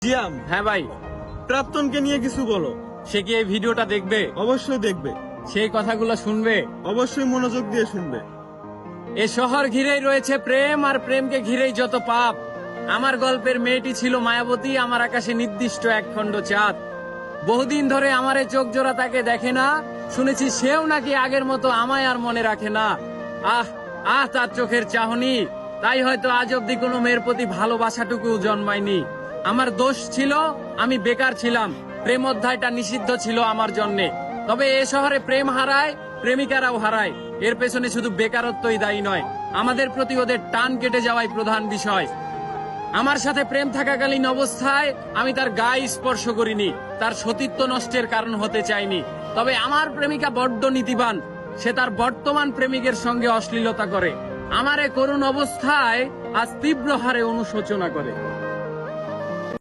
জিয়াম, হ্যাঁ ভাই, প্রাক্তনকে নিয়ে কিছু বলো। সে কি এই ভিডিওটা দেখবে? অবশ্যই দেখবে, সেই কথাগুলো শুনবে। অবশ্যই মনোযোগ দিয়ে শুনবে। এ শহর ঘিরেই রয়েছে প্রেম, আর প্রেমকে ঘিরেই যত পাপ। আমার গল্পের মেয়েটি ছিল মায়াবতী, আমার আকাশে নির্দিষ্ট একখণ্ড চাঁদ। বহুদিন ধরে আমারে চোখ জোড়া তাকে দেখে না, শুনেছি সেও নাকি আগের মতো আমায় আর মনে রাখে না। আহ আহ তার চোখের চাহনি, তাই হয়তো আজ অব্দি কোনো মেয়ের প্রতি ভালোবাসাটুকু জন্মায়নি। আমার দোষ ছিল, আমি বেকার ছিলাম, প্রেম অধ্যায়টা নিষিদ্ধ ছিল আমার জন্যে। তবে এ শহরে প্রেম হারায়, প্রেমিকারাও হারায়। এর পেছনে শুধু বেকারত্বই দায়ী নয়, আমাদের প্রতি ওদের টান কেটে যাওয়াই প্রধান বিষয়। আমার সাথে প্রেম থাকাকালীন অবস্থায় আমি তার গায়ে স্পর্শ করিনি, তার সতীত্ব নষ্টের কারণ হতে চাইনি। তবে আমার প্রেমিকা বড্ড নীতিবান, সে তার বর্তমান প্রেমিকের সঙ্গে অশ্লীলতা করে। আমার এ করুণ অবস্থায় আজ তীব্র হারে অনুশোচনা করে।